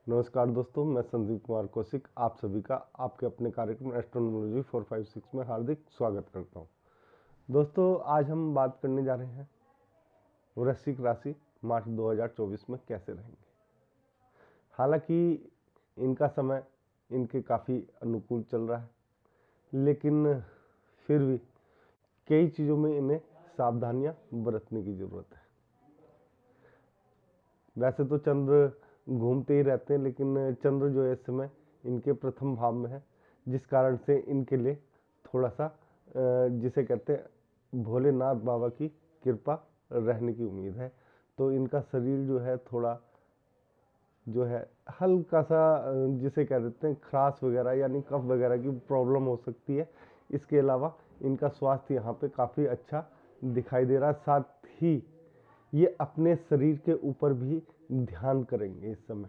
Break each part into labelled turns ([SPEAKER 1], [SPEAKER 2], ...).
[SPEAKER 1] नमस्कार दोस्तों, मैं संजीव कुमार कौशिक आप सभी का आपके अपने कार्यक्रम एस्ट्रोनॉमोलॉजी 456 में हार्दिक स्वागत करता हूं। दोस्तों, आज हम बात करने जा रहे हैं वृश्चिक राशि मार्च 2024 में कैसे रहेंगे। हालांकि इनका समय इनके काफ़ी अनुकूल चल रहा है, लेकिन फिर भी कई चीज़ों में इन्हें सावधानियां बरतने की ज़रूरत है। वैसे तो चंद्र घूमते ही रहते हैं, लेकिन चंद्र जो है इस समय इनके प्रथम भाव में है, जिस कारण से इनके लिए थोड़ा सा जिसे कहते हैं भोलेनाथ बाबा की कृपा रहने की उम्मीद है। तो इनका शरीर जो है थोड़ा जो है हल्का सा जिसे कह देते हैं खराश वगैरह यानी कफ वगैरह की प्रॉब्लम हो सकती है। इसके अलावा इनका स्वास्थ्य यहाँ पे काफ़ी अच्छा दिखाई दे रहा है। साथ ही ये अपने शरीर के ऊपर भी ध्यान करेंगे इस समय,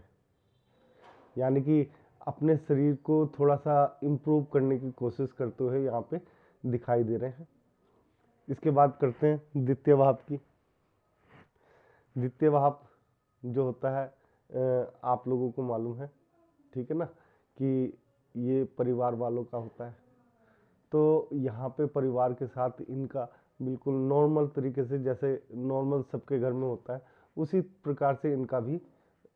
[SPEAKER 1] यानी कि अपने शरीर को थोड़ा सा इम्प्रूव करने की कोशिश करते हुए यहाँ पे दिखाई दे रहे हैं। इसके बाद करते हैं द्वितीय भाव की। द्वितीय भाव जो होता है आप लोगों को मालूम है, ठीक है ना, कि ये परिवार वालों का होता है। तो यहाँ पे परिवार के साथ इनका बिल्कुल नॉर्मल तरीके से, जैसे नॉर्मल सबके घर में होता है, उसी प्रकार से इनका भी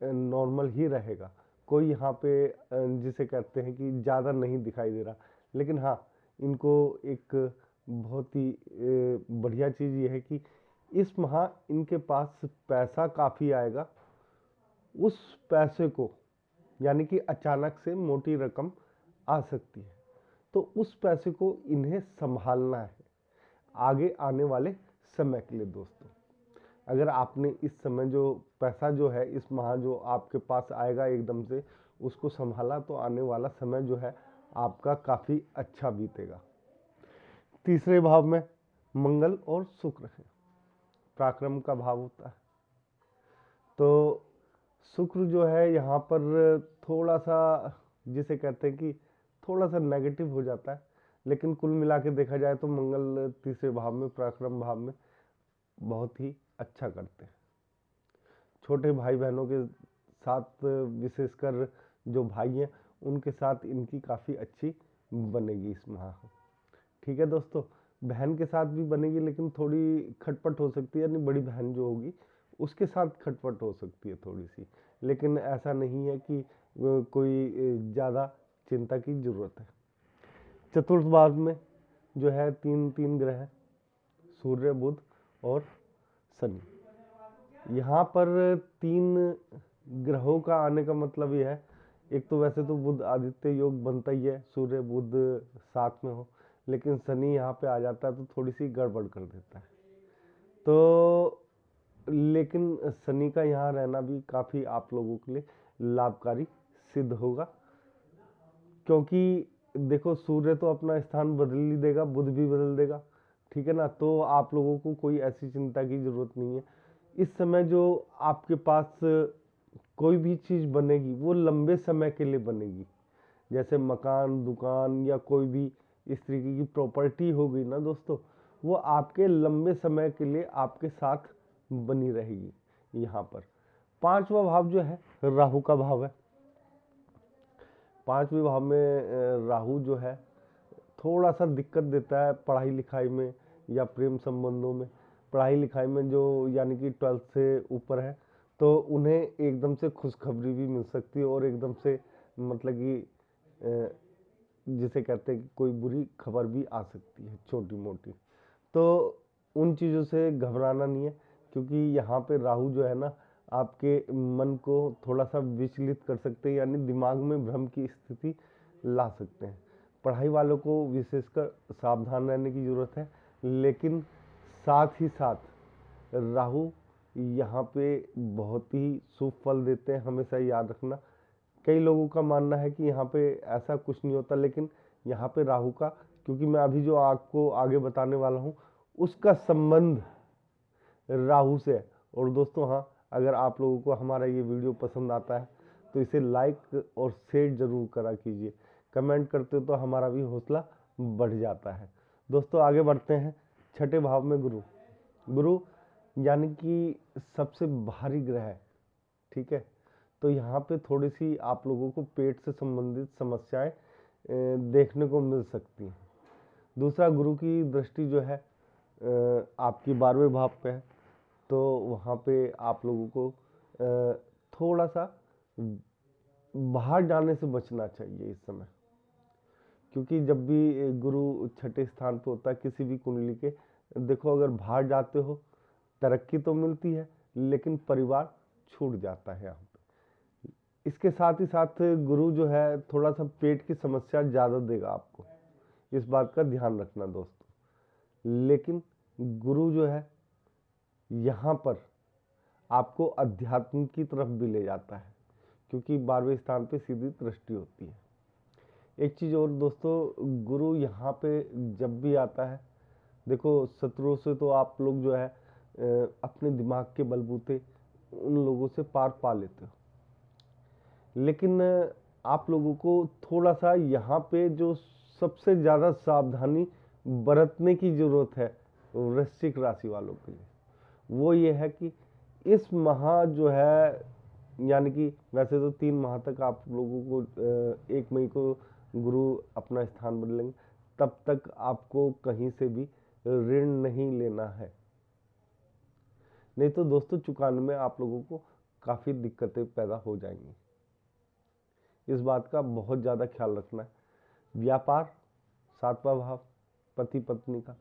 [SPEAKER 1] नॉर्मल ही रहेगा। कोई यहाँ पे जिसे कहते हैं कि ज़्यादा नहीं दिखाई दे रहा। लेकिन हाँ, इनको एक बहुत ही बढ़िया चीज़ ये है कि इस माह इनके पास पैसा काफ़ी आएगा। उस पैसे को यानी कि अचानक से मोटी रकम आ सकती है, तो उस पैसे को इन्हें संभालना है आगे आने वाले समय के लिए। दोस्तों, अगर आपने इस समय जो पैसा जो है इस माह जो आपके पास आएगा एकदम से, उसको संभाला तो आने वाला समय जो है आपका काफ़ी अच्छा बीतेगा। तीसरे भाव में मंगल और शुक्र है, पराक्रम का भाव होता है। तो शुक्र जो है यहाँ पर थोड़ा सा जिसे कहते हैं कि थोड़ा सा नेगेटिव हो जाता है, लेकिन कुल मिला के देखा जाए तो मंगल तीसरे भाव में, पराक्रम भाव में बहुत ही अच्छा करते हैं। छोटे भाई बहनों के साथ, विशेषकर जो भाई हैं उनके साथ इनकी काफ़ी अच्छी बनेगी इस माह। ठीक है दोस्तों, बहन के साथ भी बनेगी, लेकिन थोड़ी खटपट हो सकती है, यानी बड़ी बहन जो होगी उसके साथ खटपट हो सकती है थोड़ी सी। लेकिन ऐसा नहीं है कि कोई ज़्यादा चिंता की ज़रूरत है। चतुर्थ भाव में जो है तीन तीन ग्रह हैं, सूर्य, बुध और शनि। यहाँ पर तीन ग्रहों का आने का मतलब ये है, एक तो वैसे तो बुध आदित्य योग बनता ही है, सूर्य बुध साथ में हो, लेकिन शनि यहाँ पे आ जाता है तो थोड़ी सी गड़बड़ कर देता है। तो लेकिन शनि का यहाँ रहना भी काफ़ी आप लोगों के लिए लाभकारी सिद्ध होगा, क्योंकि देखो सूर्य तो अपना स्थान बदल ही देगा, बुध भी बदल देगा, ठीक है ना। तो आप लोगों को कोई ऐसी चिंता की ज़रूरत नहीं है। इस समय जो आपके पास कोई भी चीज़ बनेगी वो लंबे समय के लिए बनेगी। जैसे मकान, दुकान या कोई भी इस तरीके की प्रॉपर्टी हो गई ना दोस्तों, वो आपके लंबे समय के लिए आपके साथ बनी रहेगी। यहाँ पर पांचवा भाव जो है राहु का भाव है। पांचवें भाव में राहु जो है थोड़ा सा दिक्कत देता है पढ़ाई लिखाई में या प्रेम संबंधों में। पढ़ाई लिखाई में जो यानी कि 12th से ऊपर है, तो उन्हें एकदम से खुशखबरी भी मिल सकती है और एकदम से मतलब कि जिसे कहते हैं कि कोई बुरी खबर भी आ सकती है छोटी मोटी। तो उन चीज़ों से घबराना नहीं है, क्योंकि यहाँ पे राहु जो है ना आपके मन को थोड़ा सा विचलित कर सकते हैं, यानी दिमाग में भ्रम की स्थिति ला सकते हैं। पढ़ाई वालों को विशेषकर सावधान रहने की ज़रूरत है, लेकिन साथ ही साथ राहु यहाँ पे बहुत ही शुभ फल देते हैं, हमेशा याद रखना। कई लोगों का मानना है कि यहाँ पे ऐसा कुछ नहीं होता, लेकिन यहाँ पे राहु का, क्योंकि मैं अभी जो आपको आगे बताने वाला हूँ उसका संबंध राहु से है। और दोस्तों हाँ, अगर आप लोगों को हमारा ये वीडियो पसंद आता है तो इसे लाइक और शेयर जरूर करा कीजिए। कमेंट करते हो तो हमारा भी हौसला बढ़ जाता है। दोस्तों आगे बढ़ते हैं। छठे भाव में गुरु। गुरु यानी कि सबसे भारी ग्रह है, ठीक है। तो यहाँ पे थोड़ी सी आप लोगों को पेट से संबंधित समस्याएं देखने को मिल सकती हैं। दूसरा, गुरु की दृष्टि जो है आपकी 12वें भाव पे है, तो वहाँ पे आप लोगों को थोड़ा सा बाहर जाने से बचना चाहिए इस समय, क्योंकि जब भी गुरु छठे स्थान पे होता है किसी भी कुंडली के, देखो अगर बाहर जाते हो तरक्की तो मिलती है लेकिन परिवार छूट जाता है यहाँ पे। इसके साथ ही साथ गुरु जो है थोड़ा सा पेट की समस्या ज़्यादा देगा आपको, इस बात का ध्यान रखना दोस्तों। लेकिन गुरु जो है यहाँ पर आपको अध्यात्म की तरफ भी ले जाता है, क्योंकि 12वें स्थान पे सीधी दृष्टि होती है। एक चीज़ और दोस्तों, गुरु यहाँ पे जब भी आता है, देखो शत्रुओं से तो आप लोग जो है अपने दिमाग के बलबूते उन लोगों से पार पा लेते हो, लेकिन आप लोगों को थोड़ा सा यहाँ पे जो सबसे ज़्यादा सावधानी बरतने की ज़रूरत है वृश्चिक राशि वालों के लिए, वो ये है कि इस माह जो है, यानी कि वैसे तो 3 माह तक आप लोगों को 1 मई को गुरु अपना स्थान बदलेंगे, तब तक आपको कहीं से भी ऋण नहीं लेना है, नहीं तो दोस्तों चुकाने में आप लोगों को काफ़ी दिक्कतें पैदा हो जाएंगी। इस बात का बहुत ज़्यादा ख्याल रखना है। व्यापार 7वां भाव पति पत्नी का,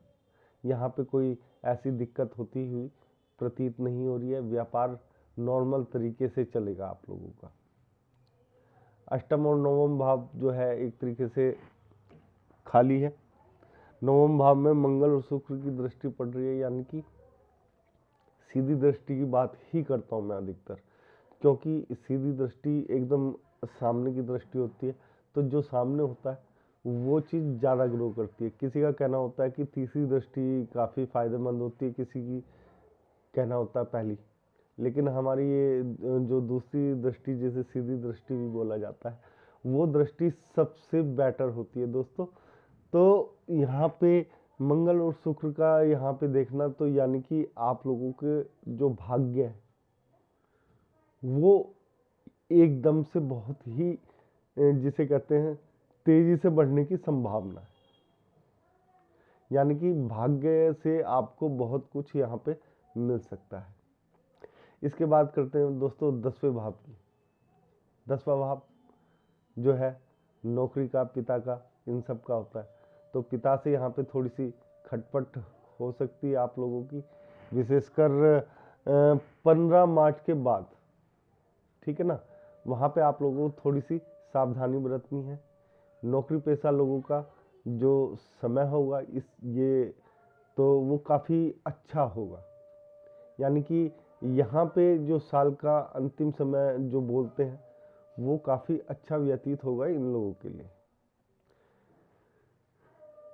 [SPEAKER 1] यहाँ पे कोई ऐसी दिक्कत होती हुई प्रतीत नहीं हो रही है, व्यापार नॉर्मल तरीके से चलेगा आप लोगों का। अष्टम और नवम भाव जो है एक तरीके से खाली है। नवम भाव में मंगल और शुक्र की दृष्टि पड़ रही है, यानी कि सीधी दृष्टि की बात ही करता हूँ मैं अधिकतर, क्योंकि सीधी दृष्टि एकदम सामने की दृष्टि होती है, तो जो सामने होता है वो चीज़ ज़्यादा ग्रो करती है। किसी का कहना होता है कि तीसरी दृष्टि काफ़ी फायदेमंद होती है, किसी की कहना होता है पहली, लेकिन हमारी ये जो दूसरी दृष्टि, जिसे सीधी दृष्टि भी बोला जाता है, वो दृष्टि सबसे बेटर होती है दोस्तों। तो यहाँ पे मंगल और शुक्र का यहाँ पे देखना, तो यानी कि आप लोगों के जो भाग्य है वो एकदम से बहुत ही जिसे कहते हैं तेजी से बढ़ने की संभावना है, यानी कि भाग्य से आपको बहुत कुछ यहाँ पे मिल सकता है। इसके बाद करते हैं दोस्तों 10वें भाव की। 10वां भाव जो है नौकरी का, पिता का, इन सब का होता है, तो पिता से यहाँ पे थोड़ी सी खटपट हो सकती है आप लोगों की, विशेषकर 15 मार्च के बाद, ठीक है ना, वहाँ पे आप लोगों को थोड़ी सी सावधानी बरतनी है। नौकरी पेशा लोगों का जो समय होगा ये तो वो काफ़ी अच्छा होगा, यानी कि यहाँ पे जो साल का अंतिम समय जो बोलते हैं वो काफ़ी अच्छा व्यतीत होगा इन लोगों के लिए।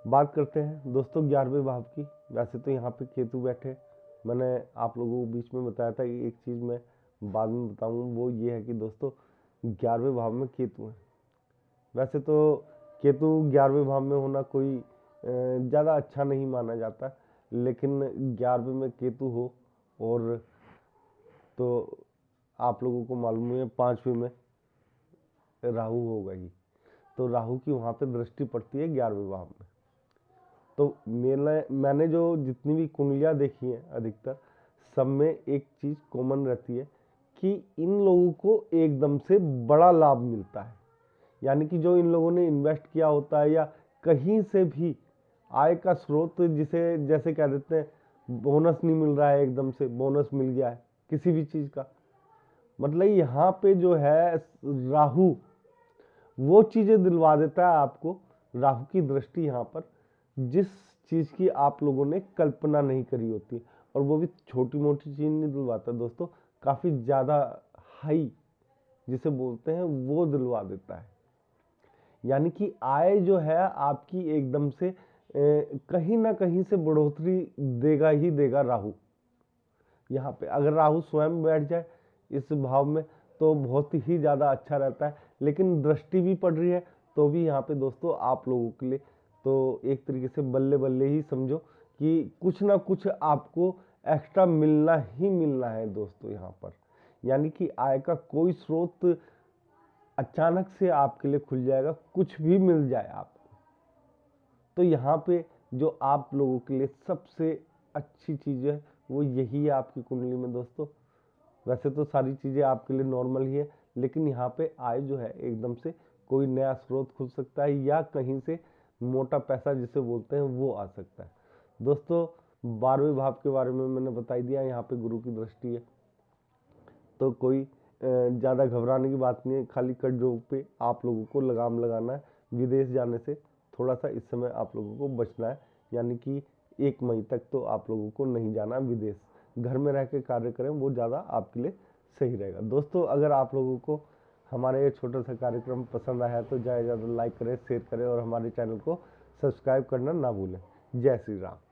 [SPEAKER 1] बात करते हैं दोस्तों 11वें भाव की। वैसे तो यहाँ पे केतु बैठे, मैंने आप लोगों को बीच में बताया था कि एक चीज़ मैं बाद में बताऊँ, वो ये है कि दोस्तों 11वें भाव में केतु है। वैसे तो केतु 11वें भाव में होना कोई ज़्यादा अच्छा नहीं माना जाता, लेकिन 11वें में केतु हो और तो आप लोगों को मालूम है 5वें में राहु होगा ही, तो राहु की वहाँ पे दृष्टि पड़ती है 11वें भाव में। तो मैंने जो जितनी भी कुंडलियाँ देखी हैं अधिकतर सब में एक चीज़ कॉमन रहती है कि इन लोगों को एकदम से बड़ा लाभ मिलता है, यानी कि जो इन लोगों ने इन्वेस्ट किया होता है या कहीं से भी आय का स्रोत, जिसे जैसे कह देते हैं बोनस नहीं मिल रहा है, एकदम से बोनस मिल गया है किसी भी चीज़ का, मतलब यहाँ पे जो है राहु वो चीज़ें दिलवा देता है आपको। राहु की दृष्टि यहाँ पर जिस चीज़ की आप लोगों ने कल्पना नहीं करी होती, और वो भी छोटी मोटी चीज़ नहीं दिलवाता दोस्तों, काफ़ी ज़्यादा हाई जिसे बोलते हैं वो दिलवा देता है, यानी कि आय जो है आपकी एकदम से कहीं ना कहीं से बढ़ोतरी देगा ही देगा राहु। यहाँ पे अगर राहु स्वयं बैठ जाए इस भाव में तो बहुत ही ज़्यादा अच्छा रहता है, लेकिन दृष्टि भी पड़ रही है तो भी यहाँ पे दोस्तों आप लोगों के लिए तो एक तरीके से बल्ले बल्ले ही समझो कि कुछ ना कुछ आपको एक्स्ट्रा मिलना ही मिलना है दोस्तों। यहाँ पर यानी कि आय का कोई स्रोत अचानक से आपके लिए खुल जाएगा, कुछ भी मिल जाए आपको। तो यहाँ पे जो आप लोगों के लिए सबसे अच्छी चीज़ है वो यही है आपकी कुंडली में दोस्तों। वैसे तो सारी चीज़ें आपके लिए नॉर्मल ही है, लेकिन यहाँ पे आय जो है एकदम से कोई नया स्रोत खुल सकता है या कहीं से मोटा पैसा जिसे बोलते हैं वो आ सकता है। दोस्तों 12वें भाव के बारे में मैंने बता ही दिया, यहाँ पे गुरु की दृष्टि है, तो कोई ज़्यादा घबराने की बात नहीं है। खाली कट जोग पे आप लोगों को लगाम लगाना है। विदेश जाने से थोड़ा सा इस समय आप लोगों को बचना है, यानी कि 1 मई तक तो आप लोगों को नहीं जाना विदेश। घर में रह के कार्य करें, वो ज़्यादा आपके लिए सही रहेगा। दोस्तों अगर आप लोगों को हमारा ये छोटा सा कार्यक्रम पसंद आया है तो ज़्यादा से ज़्यादा लाइक करें, शेयर करें और हमारे चैनल को सब्सक्राइब करना ना भूलें। जय श्री राम।